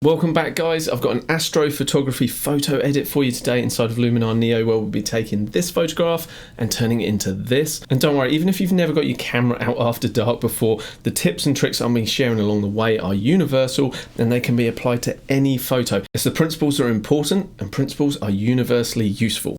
Welcome back, guys. I've got an Astro photography photo edit for you today inside of Luminar Neo, where we'll be taking this photograph and turning it into this. And don't worry, even if you've never got your camera out after dark before, the tips and tricks I'm going to be sharing along the way are universal and they can be applied to any photo, as the principles are important and principles are universally useful.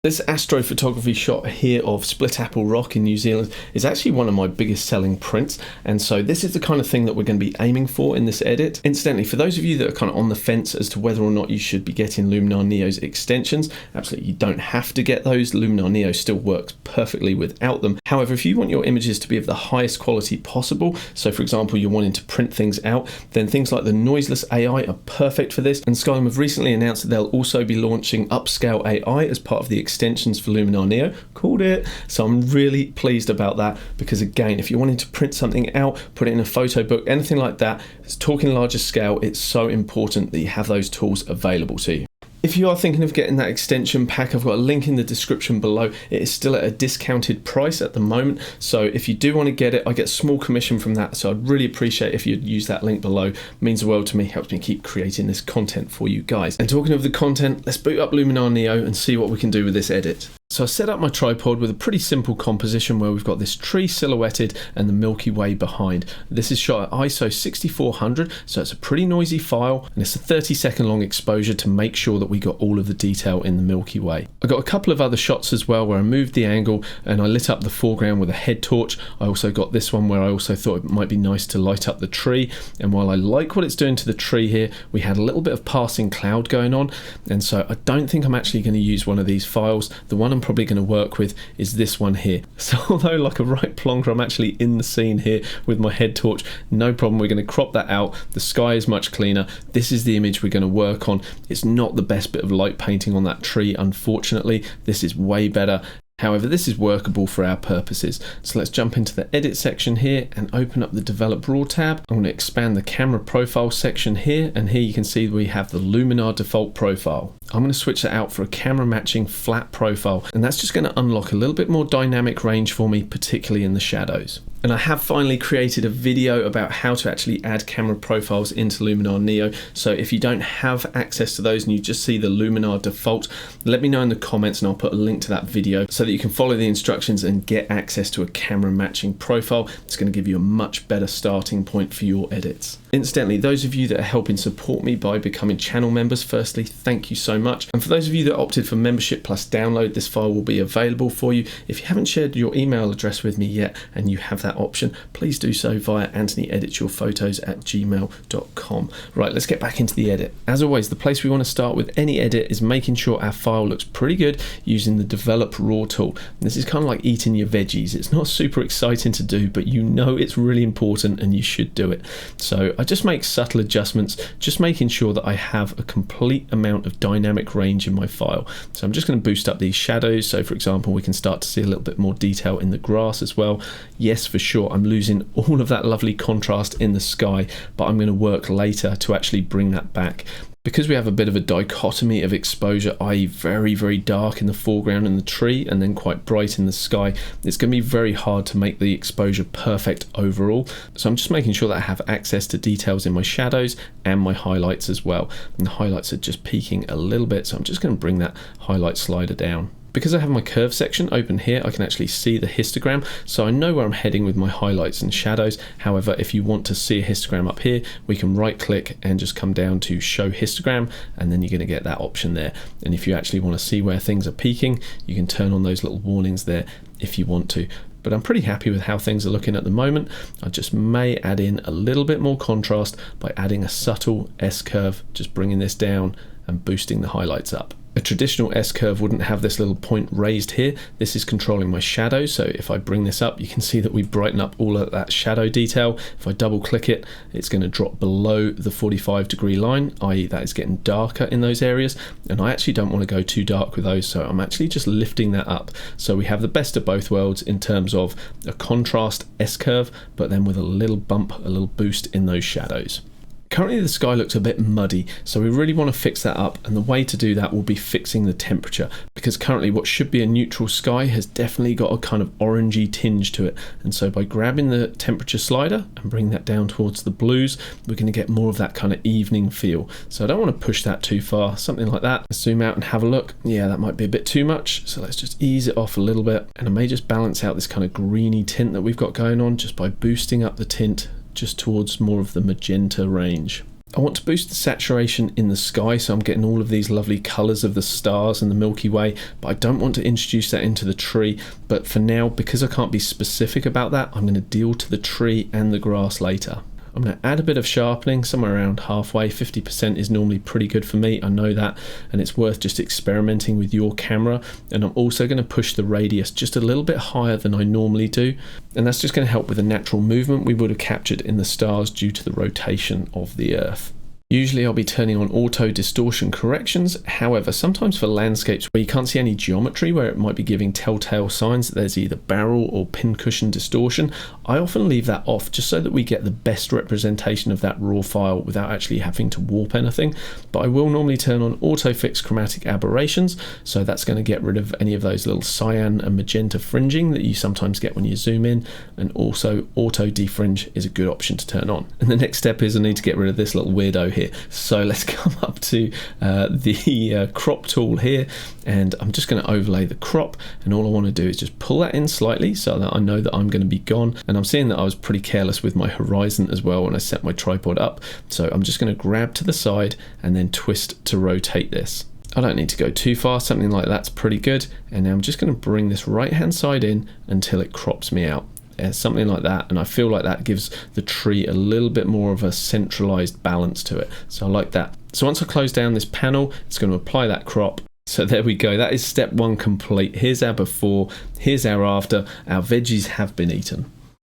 This astrophotography shot here of Split Apple Rock in New Zealand is actually one of my biggest selling prints, and so this is the kind of thing that we're going to be aiming for in this edit. Incidentally, for those of you that are kind of on the fence as to whether or not you should be getting Luminar Neo's extensions, absolutely you don't have to get those. Luminar Neo still works perfectly without them. However, if you want your images to be of the highest quality possible, so for example you're wanting to print things out, then things like the Noiseless AI are perfect for this, and 𝗨𝗀𝗲 have recently announced that they'll also be launching Upscale AI as part of the extensions for Luminar Neo. Called it. So I'm really pleased about that, because again, if you're wanting to print something out, put it in a photo book, anything like that, it's talking larger scale, it's so important that you have those tools available to you. If you are thinking of getting that extension pack, I've got a link in the description below. It is still at a discounted price at the moment, so if you do want to get it, I get a small commission from that, so I'd really appreciate if you'd use that link below. It means the world to me, helps me keep creating this content for you guys. And talking of the content, let's boot up Luminar Neo and see what we can do with this edit. So I set up my tripod with a pretty simple composition where we've got this tree silhouetted and the Milky Way behind. This is shot at ISO 6400, so it's a pretty noisy file, and it's a 30-second long exposure to make sure that we got all of the detail in the Milky Way. I got a couple of other shots as well where I moved the angle and I lit up the foreground with a head torch. I also got this one where I also thought it might be nice to light up the tree, and while I like what it's doing to the tree here, we had a little bit of passing cloud going on, and so I don't think I'm actually going to use one of these files. The one I'm probably going to work with is this one here. So although like a right plonker, I'm actually in the scene here with my head torch, no problem. We're going to crop that out. The sky is much cleaner. This is the image we're going to work on. It's not the best bit of light painting on that tree, unfortunately. This is way better. However, this is workable for our purposes. So let's jump into the edit section here and open up the develop raw tab. I'm going to expand the camera profile section here, and here you can see we have the Luminar default profile. I'm going to switch that out for a camera matching flat profile, and that's just going to unlock a little bit more dynamic range for me, particularly in the shadows. And I have finally created a video about how to actually add camera profiles into Luminar Neo. So if you don't have access to those and you just see the Luminar default, let me know in the comments and I'll put a link to that video so that you can follow the instructions and get access to a camera matching profile. It's going to give you a much better starting point for your edits. Incidentally, those of you that are helping support me by becoming channel members, firstly, thank you so much. And for those of you that opted for membership plus download, this file will be available for you. If you haven't shared your email address with me yet and you have that option, please do so via anthonyeditsyourphotos@gmail.com. Right, let's get back into the edit. As always, the place we want to start with any edit is making sure our file looks pretty good using the develop raw tool. This is kind of like eating your veggies. It's not super exciting to do, but you know it's really important and you should do it. So I just make subtle adjustments, just making sure that I have a complete amount of dynamic range in my file. So I'm just going to boost up these shadows. So for example, we can start to see a little bit more detail in the grass as well. Yes, for sure, I'm losing all of that lovely contrast in the sky, but I'm going to work later to actually bring that back. Because we have a bit of a dichotomy of exposure, i.e. very, very dark in the foreground in the tree and then quite bright in the sky, it's going to be very hard to make the exposure perfect overall. So I'm just making sure that I have access to details in my shadows and my highlights as well. And the highlights are just peaking a little bit, so I'm just going to bring that highlight slider down. Because I have my curve section open here, I can actually see the histogram, so I know where I'm heading with my highlights and shadows. However, if you want to see a histogram up here, we can right click and just come down to show histogram, and then you're going to get that option there. And if you actually want to see where things are peaking, you can turn on those little warnings there if you want to. But I'm pretty happy with how things are looking at the moment. I just may add in a little bit more contrast by adding a subtle S-curve, just bringing this down and boosting the highlights up. A traditional S-curve wouldn't have this little point raised here. This is controlling my shadow, so if I bring this up, you can see that we brighten up all of that shadow detail. If I double click it, it's going to drop below the 45-degree line, i.e. that is getting darker in those areas, and I actually don't want to go too dark with those, so I'm actually just lifting that up. So we have the best of both worlds in terms of a contrast S-curve, but then with a little bump, a little boost in those shadows. Currently the sky looks a bit muddy, so we really want to fix that up, and the way to do that will be fixing the temperature, because currently what should be a neutral sky has definitely got a kind of orangey tinge to it. And so by grabbing the temperature slider and bring that down towards the blues, we're going to get more of that kind of evening feel. So I don't want to push that too far, something like that. Let's zoom out and have a look. Yeah, that might be a bit too much, so let's just ease it off a little bit, and I may just balance out this kind of greeny tint that we've got going on just by boosting up the tint just towards more of the magenta range. I want to boost the saturation in the sky, so I'm getting all of these lovely colours of the stars and the Milky Way, but I don't want to introduce that into the tree. But for now, because I can't be specific about that, I'm going to deal to the tree and the grass later. I'm going to add a bit of sharpening, somewhere around halfway. 50% is normally pretty good for me, I know that, and it's worth just experimenting with your camera. And I'm also going to push the radius just a little bit higher than I normally do, and that's just going to help with the natural movement we would have captured in the stars due to the rotation of the Earth. Usually I'll be turning on auto distortion corrections. However, sometimes for landscapes where you can't see any geometry, where it might be giving telltale signs that there's either barrel or pincushion distortion, I often leave that off just so that we get the best representation of that raw file without actually having to warp anything. But I will normally turn on auto fix chromatic aberrations, so that's going to get rid of any of those little cyan and magenta fringing that you sometimes get when you zoom in, and also auto defringe is a good option to turn on. And the next step is I need to get rid of this little weirdo here. So let's come up to the crop tool here, and I'm just going to overlay the crop, and all I want to do is just pull that in slightly so that I know that I'm going to be gone. And I'm seeing that I was pretty careless with my horizon as well when I set my tripod up, so I'm just going to grab to the side and then twist to rotate this. I don't need to go too far, something like that's pretty good. And now I'm just going to bring this right hand side in until it crops me out. Something like that, and I feel like that gives the tree a little bit more of a centralized balance to it, so I like that. So once I close down this panel, it's going to apply that crop. So there we go, that is step one complete. Here's our before, here's our after. Our veggies have been eaten.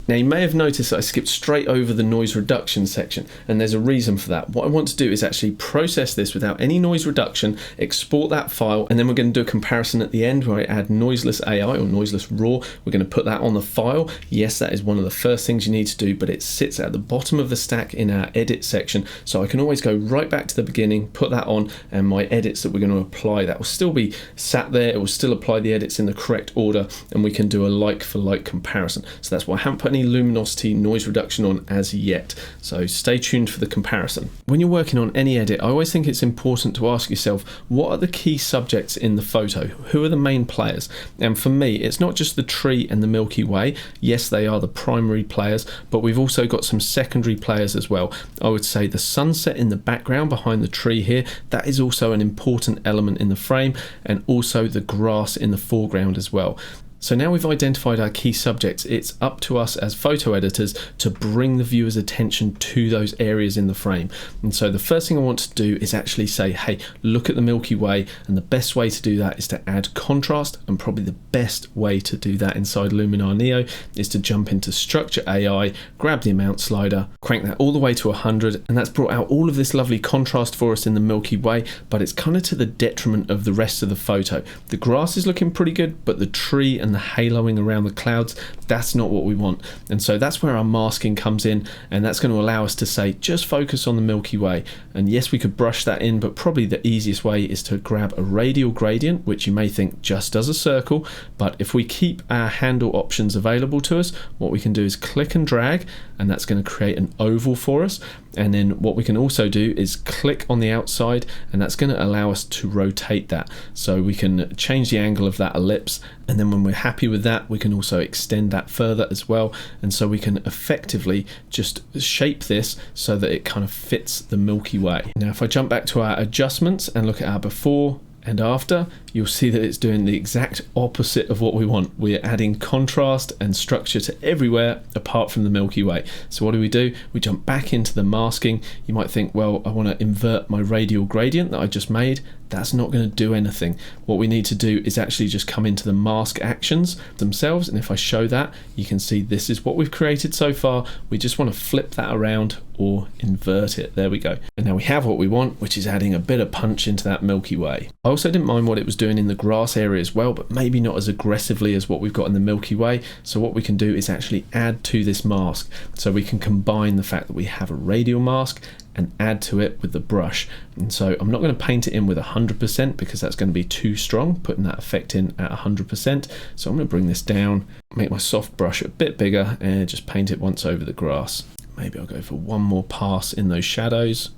Now you may have noticed that I skipped straight over the noise reduction section, and there's a reason for that. What I want to do is actually process this without any noise reduction, export that file, and then we're going to do a comparison at the end where I add Noiseless AI or Noiseless RAW. We're going to put that on the file. Yes, that is one of the first things you need to do, but it sits at the bottom of the stack in our edit section, so I can always go right back to the beginning, put that on, and my edits that we're going to apply, that will still be sat there. It will still apply the edits in the correct order, and we can do a like for like comparison. So that's why I haven't put any luminosity noise reduction on as yet, so stay tuned for the comparison. When you're working on any edit, I always think it's important to ask yourself, what are the key subjects in the photo? Who are the main players? And for me, it's not just the tree and the Milky Way. Yes, they are the primary players, but we've also got some secondary players as well. I would say the sunset in the background behind the tree here, that is also an important element in the frame, and also the grass in the foreground as well. So now we've identified our key subjects, it's up to us as photo editors to bring the viewer's attention to those areas in the frame. And so the first thing I want to do is actually say, hey, look at the Milky Way, and the best way to do that is to add contrast, and probably the best way to do that inside Luminar Neo is to jump into Structure AI, grab the amount slider, crank that all the way to 100, and that's brought out all of this lovely contrast for us in the Milky Way, but it's kind of to the detriment of the rest of the photo. The grass is looking pretty good, but the tree and the haloing around the clouds, that's not what we want. And so that's where our masking comes in, and that's going to allow us to say, just focus on the Milky Way. And yes, we could brush that in, but probably the easiest way is to grab a radial gradient, which you may think just does a circle, but if we keep our handle options available to us, what we can do is click and drag, and that's going to create an oval for us. And then what we can also do is click on the outside, and that's going to allow us to rotate that. So we can change the angle of that ellipse, and then when we're happy with that, we can also extend that further as well. And so we can effectively just shape this so that it kind of fits the Milky Way. Now if I jump back to our adjustments and look at our before and after, you'll see that it's doing the exact opposite of what we want. We're adding contrast and structure to everywhere apart from the Milky Way. So what do? We jump back into the masking. You might think, well, I want to invert my radial gradient that I just made. That's not going to do anything. What we need to do is actually just come into the mask actions themselves, and if I show that, you can see this is what we've created so far. We just want to flip that around or invert it. There we go. And now we have what we want, which is adding a bit of punch into that Milky Way. I also didn't mind what it was doing doing in the grass area as well, but maybe not as aggressively as what we've got in the Milky Way. So what we can do is actually add to this mask. So we can combine the fact that we have a radial mask and add to it with the brush. And so I'm not going to paint it in with 100% because that's going to be too strong, putting that effect in at 100%. So I'm going to bring this down, make my soft brush a bit bigger, and just paint it once over the grass. Maybe I'll go for one more pass in those shadows.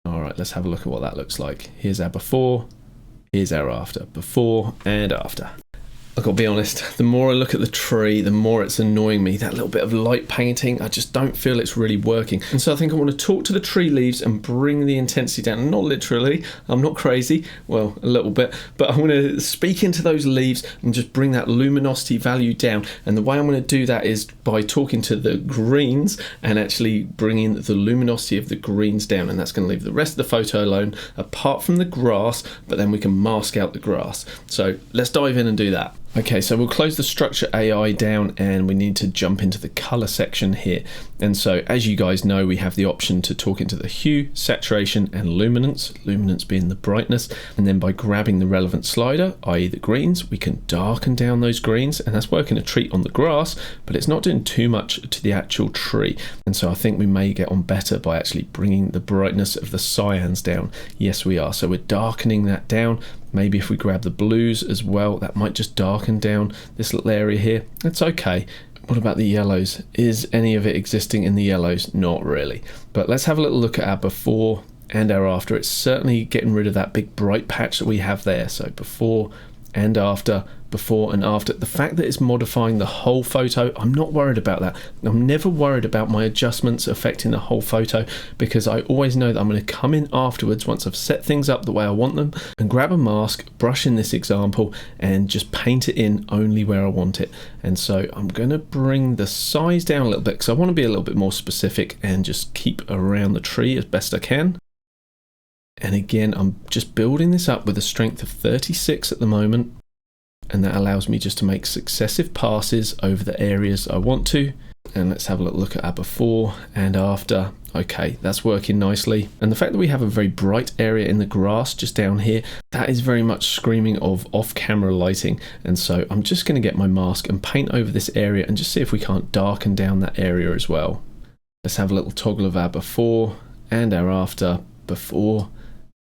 All right, let's have a look at what that looks like. Here's our before, here's our after, before and after. I've got to be honest, the more I look at the tree, the more it's annoying me. That little bit of light painting, I just don't feel it's really working. And so I think I want to talk to the tree leaves and bring the intensity down. Not literally, I'm not crazy, well, a little bit, but I want to speak into those leaves and just bring that luminosity value down. And the way I'm going to do that is by talking to the greens and actually bringing the luminosity of the greens down. And that's going to leave the rest of the photo alone, apart from the grass, but then we can mask out the grass. So let's dive in and do that. Okay, so we'll close the structure AI down and we need to jump into the color section here. And so as you guys know, we have the option to talk into the hue, saturation and luminance, luminance being the brightness. And then by grabbing the relevant slider, i.e. the greens, we can darken down those greens, and that's working a treat on the grass, but it's not doing too much to the actual tree. And so I think we may get on better by actually bringing the brightness of the cyans down. Yes, we are. So we're darkening that down. Maybe if we grab the blues as well, that might just darken down this little area here. That's okay. What about the yellows? Is any of it existing in the yellows? Not really. But let's have a little look at our before and our after. It's certainly getting rid of that big bright patch that we have there. So before and after, before and after. The fact that it's modifying the whole photo, I'm not worried about that. I'm never worried about my adjustments affecting the whole photo because I always know that I'm going to come in afterwards once I've set things up the way I want them and grab a mask, brush in this example, and just paint it in only where I want it. And so I'm going to bring the size down a little bit because I want to be a little bit more specific and just keep around the tree as best I can. And again, I'm just building this up with a strength of 36 at the moment. And that allows me just to make successive passes over the areas I want to. And let's have a look at our before and after. Okay, that's working nicely. And the fact that we have a very bright area in the grass just down here, that is very much screaming of off-camera lighting. And so I'm just going to get my mask and paint over this area and just see if we can't darken down that area as well. Let's have a little toggle of our before and our after, before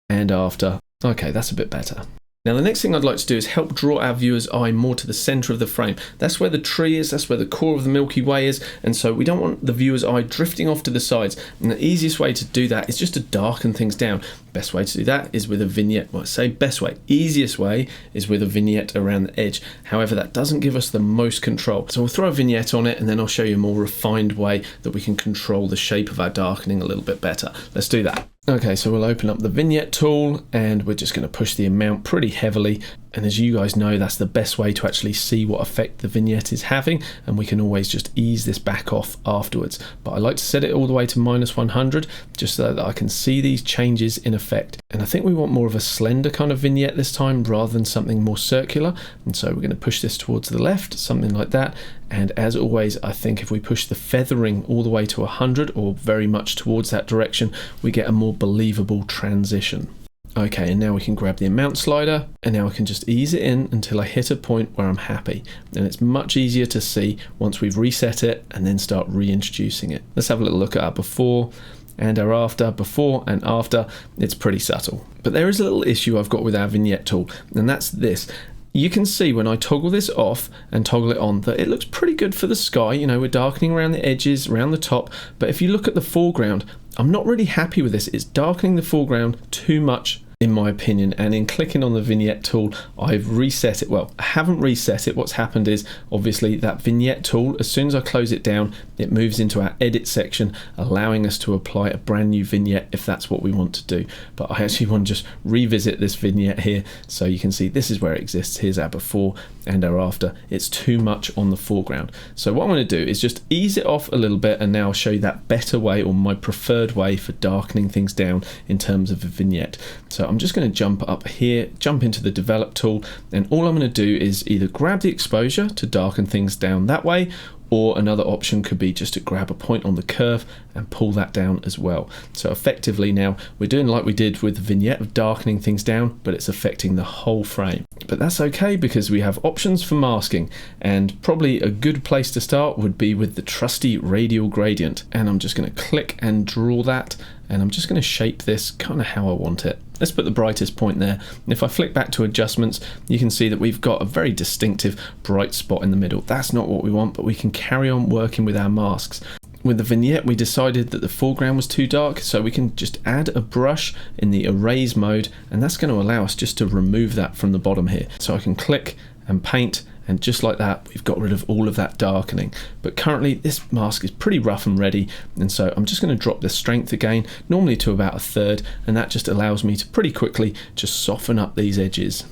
and after. Okay, that's a bit better. Now the next thing I'd like to do is help draw our viewer's eye more to the center of the frame. That's where the tree is, that's where the core of the Milky Way is, and so we don't want the viewer's eye drifting off to the sides. And the easiest way to do that is just to darken things down. Best way to do that is with a vignette. Well, I say best way, easiest way is with a vignette around the edge. However, that doesn't give us the most control. So we'll throw a vignette on it and then I'll show you a more refined way that we can control the shape of our darkening a little bit better. Let's do that. Okay, so we'll open up the vignette tool and we're just going to push the amount pretty heavily. And as you guys know, that's the best way to actually see what effect the vignette is having, and we can always just ease this back off afterwards. But I like to set it all the way to -100 just so that I can see these changes in effect. And I think we want more of a slender kind of vignette this time rather than something more circular. And so we're going to push this towards the left, something like that. And as always, I think if we push the feathering all the way to 100 or very much towards that direction, we get a more believable transition. Okay, and now we can grab the amount slider and now I can just ease it in until I hit a point where I'm happy. And it's much easier to see once we've reset it and then start reintroducing it. Let's have a little look at our before and our after, before and after. It's pretty subtle. But there is a little issue I've got with our vignette tool, and that's this. You can see when I toggle this off and toggle it on that it looks pretty good for the sky. You know, we're darkening around the edges, around the top. But if you look at the foreground, I'm not really happy with this. It's darkening the foreground too much, in my opinion. And in clicking on the vignette tool, I've reset it. Well, I haven't reset it. What's happened is obviously that vignette tool, as soon as I close it down, it moves into our edit section, allowing us to apply a brand new vignette if that's what we want to do. But I actually want to just revisit this vignette here so you can see this is where it exists. Here's our before and our after. It's too much on the foreground. So what I'm going to do is just ease it off a little bit, and now I'll show you that better way, or my preferred way for darkening things down in terms of a vignette. So I'm just going to jump up here, jump into the develop tool, and all I'm going to do is either grab the exposure to darken things down that way, or another option could be just to grab a point on the curve and pull that down as well. So effectively now we're doing like we did with the vignette of darkening things down, but it's affecting the whole frame. But that's okay because we have options for masking, and probably a good place to start would be with the trusty radial gradient. And I'm just going to click and draw that, and I'm just going to shape this kind of how I want it. Let's put the brightest point there. And if I flick back to adjustments, you can see that we've got a very distinctive bright spot in the middle. That's not what we want, but we can carry on working with our masks. With the vignette, we decided that the foreground was too dark, so we can just add a brush in the erase mode, and that's going to allow us just to remove that from the bottom here. So I can click and paint, and just like that, we've got rid of all of that darkening. But currently this mask is pretty rough and ready, and so I'm just going to drop the strength again, normally to about 1/3, and that just allows me to pretty quickly just soften up these edges.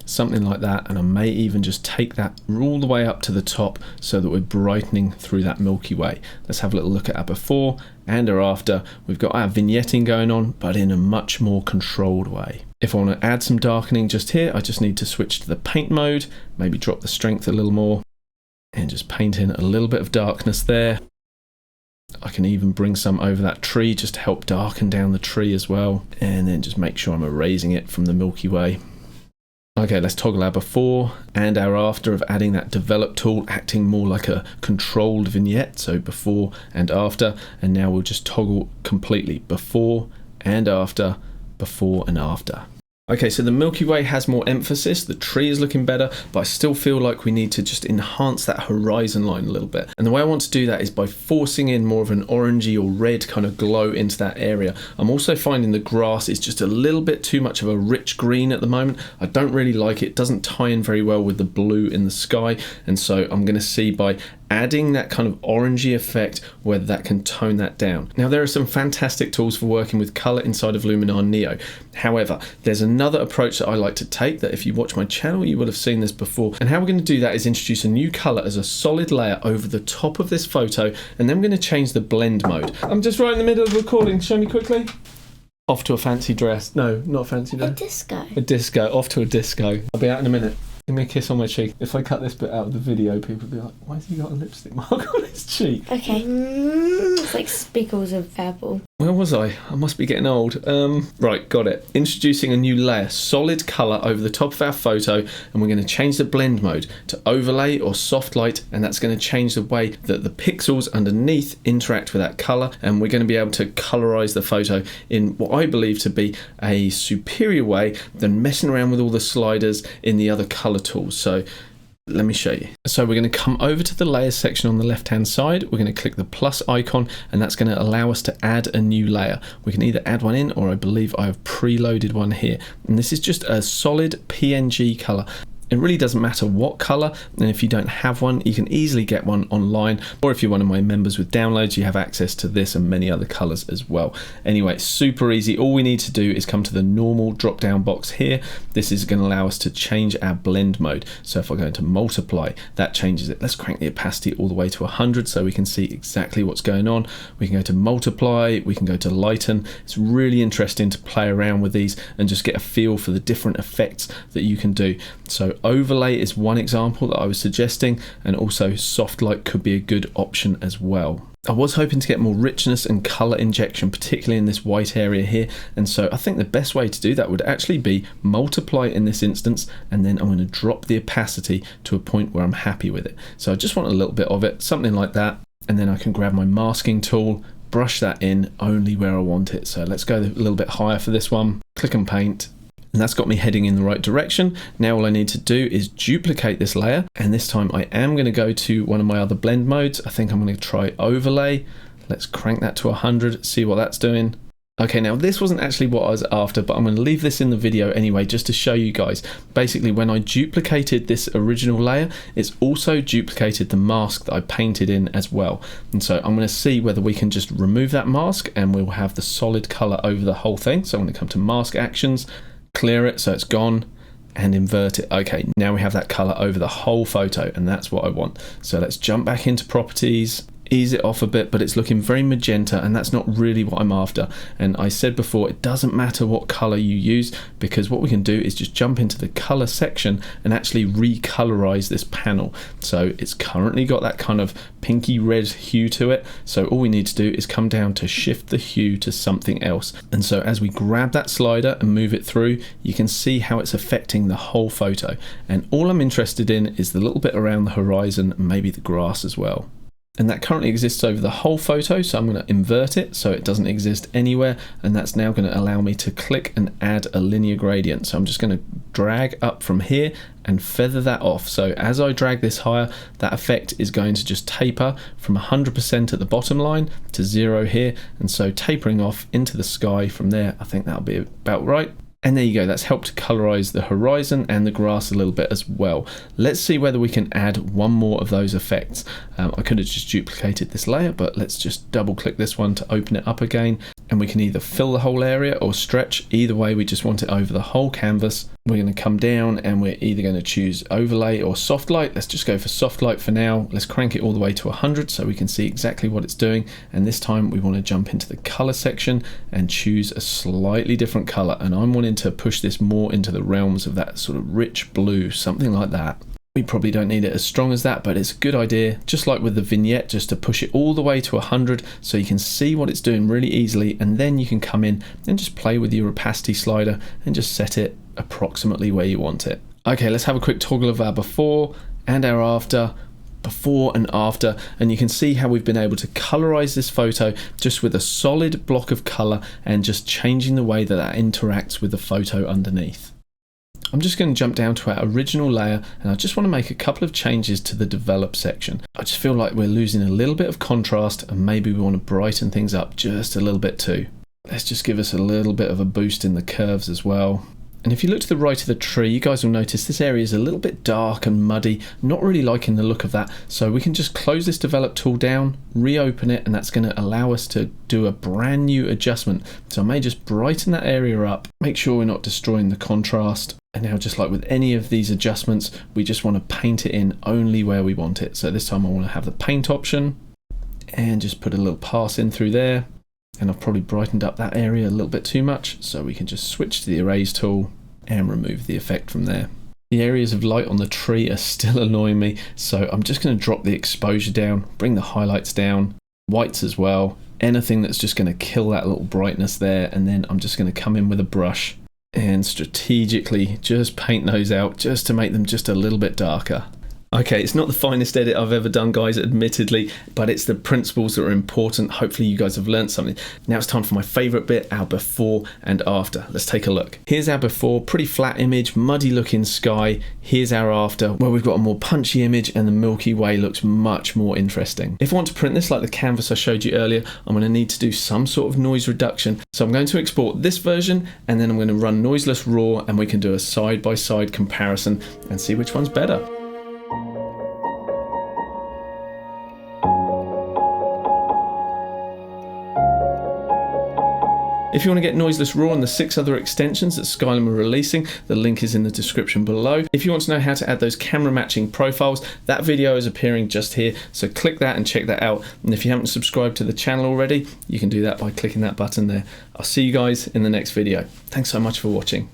Something like that, and I may even just take that all the way up to the top so that we're brightening through that Milky Way. Let's have a little look at our before and our after. We've got our vignetting going on, but in a much more controlled way. If I want to add some darkening just here, I just need to switch to the paint mode, maybe drop the strength a little more, and just paint in a little bit of darkness there. I can even bring some over that tree just to help darken down the tree as well, and then just make sure I'm erasing it from the Milky Way. Okay, let's toggle our before and our after of adding that develop tool, acting more like a controlled vignette. So before and after, and now we'll just toggle completely before and after, before and after. Okay, so the Milky Way has more emphasis, the tree is looking better, but I still feel like we need to just enhance that horizon line a little bit. And the way I want to do that is by forcing in more of an orangey or red kind of glow into that area. I'm also finding the grass is just a little bit too much of a rich green at the moment. I don't really like it, it doesn't tie in very well with the blue in the sky, and so I'm going to see by adding that kind of orangey effect whether that can tone that down. Now there are some fantastic tools for working with colour inside of Luminar Neo. However, there's another approach that I like to take that if you watch my channel you will have seen this before, and how we're going to do that is introduce a new colour as a solid layer over the top of this photo, and then we're going to change the blend mode. I'm just right in the middle of recording, show me quickly. Off to a fancy dress. No, not a fancy dress. A disco. A disco, off to a disco. I'll be out in a minute. Give me a kiss on my cheek. If I cut this bit out of the video, people will be like, why has he got a lipstick mark on his cheek? Okay. It's like speckles of purple. Where was I? I must be getting old. Right, got it. Introducing a new layer, solid colour over the top of our photo, and we're going to change the blend mode to overlay or soft light, and that's going to change the way that the pixels underneath interact with that colour, and we're going to be able to colorise the photo in what I believe to be a superior way than messing around with all the sliders in the other colour tools. So let me show you. So we're going to come over to the layers section on the left hand side. We're going to click the plus icon, and that's going to allow us to add a new layer. We can either add one in, or I believe I have preloaded one here, and this is just a solid PNG color. It really doesn't matter what colour, and if you don't have one, you can easily get one online, or if you're one of my members with downloads, you have access to this and many other colours as well. Anyway, super easy. All we need to do is come to the normal drop down box here. This is going to allow us to change our blend mode. So if I go into multiply, that changes it. Let's crank the opacity all the way to 100 so we can see exactly what's going on. We can go to multiply, we can go to lighten. It's really interesting to play around with these and just get a feel for the different effects that you can do. So overlay is one example that I was suggesting, and also soft light could be a good option as well. I was hoping to get more richness and colour injection, particularly in this white area here, and so I think the best way to do that would actually be multiply in this instance, and then I'm going to drop the opacity to a point where I'm happy with it. So I just want a little bit of it, something like that, and then I can grab my masking tool, brush that in only where I want it. So let's go a little bit higher for this one, click and paint. And that's got me heading in the right direction. Now all I need to do is duplicate this layer, and this time I am going to go to one of my other blend modes. I think I'm going to try overlay. Let's crank that to 100, see what that's doing. Okay, now this wasn't actually what I was after, but I'm going to leave this in the video anyway just to show you guys. Basically, when I duplicated this original layer, it's also duplicated the mask that I painted in as well. And so I'm going to see whether we can just remove that mask and we'll have the solid color over the whole thing. So I'm going to come to mask actions, clear it so it's gone, and invert it. Okay, now we have that color over the whole photo, and that's what I want. So let's jump back into properties, ease it off a bit, but it's looking very magenta, and that's not really what I'm after. And I said before, it doesn't matter what color you use, because what we can do is just jump into the color section and actually recolorize this panel. So it's currently got that kind of pinky red hue to it, so all we need to do is come down to shift the hue to something else. And so as we grab that slider and move it through, you can see how it's affecting the whole photo. And all I'm interested in is the little bit around the horizon and maybe the grass as well. And that currently exists over the whole photo, so I'm going to invert it so it doesn't exist anywhere, and that's now going to allow me to click and add a linear gradient. So I'm just going to drag up from here and feather that off. So as I drag this higher, that effect is going to just taper from 100% at the bottom line to 0 here, and so tapering off into the sky from there. I think that'll be about right. And there you go, that's helped colorize the horizon and the grass a little bit as well. Let's see whether we can add one more of those effects. I could have just duplicated this layer, but let's just double click this one to open it up again. And we can either fill the whole area or stretch. Either way, we just want it over the whole canvas. We're going to come down and we're either going to choose overlay or soft light. Let's just go for soft light for now. Let's crank it all the way to 100 so we can see exactly what it's doing. And this time we want to jump into the color section and choose a slightly different color. And I'm wanting to push this more into the realms of that sort of rich blue, something like that. We probably don't need it as strong as that, but it's a good idea, just like with the vignette, just to push it all the way to 100 so you can see what it's doing really easily, and then you can come in and just play with your opacity slider and just set it approximately where you want it. Okay, let's have a quick toggle of our before and our after, and you can see how we've been able to colorize this photo just with a solid block of color and just changing the way that that interacts with the photo underneath. I'm just going to jump down to our original layer, and I just want to make a couple of changes to the develop section. I just feel like we're losing a little bit of contrast, and maybe we want to brighten things up just a little bit too. Let's just give us a little bit of a boost in the curves as well. And if you look to the right of the tree, you guys will notice this area is a little bit dark and muddy. I'm not really liking the look of that. So we can just close this develop tool down, reopen it, and that's going to allow us to do a brand new adjustment. So I may just brighten that area up, make sure we're not destroying the contrast. And now, just like with any of these adjustments, we just want to paint it in only where we want it. So this time I want to have the paint option and just put a little pass in through there. And I've probably brightened up that area a little bit too much, so we can just switch to the erase tool and remove the effect from there. The areas of light on the tree are still annoying me, so I'm just going to drop the exposure down, bring the highlights down, whites as well, anything that's just going to kill that little brightness there, and then I'm just going to come in with a brush and strategically just paint those out just to make them just a little bit darker. Okay, it's not the finest edit I've ever done, guys, admittedly, but it's the principles that are important. Hopefully you guys have learned something. Now it's time for my favorite bit, our before and after. Let's take a look. Here's our before, pretty flat image, muddy looking sky. Here's our after, where we've got a more punchy image and the Milky Way looks much more interesting. If I want to print this like the canvas I showed you earlier, I'm going to need to do some sort of noise reduction. So I'm going to export this version, and then I'm going to run Noiseless RAW, and we can do a side-by-side comparison and see which one's better. If you want to get Noiseless RAW and the 6 other extensions that 𝗨𝗲𝗄 are releasing, the link is in the description below. If you want to know how to add those camera matching profiles, that video is appearing just here, so click that and check that out. And if you haven't subscribed to the channel already, you can do that by clicking that button there. I'll see you guys in the next video. Thanks so much for watching.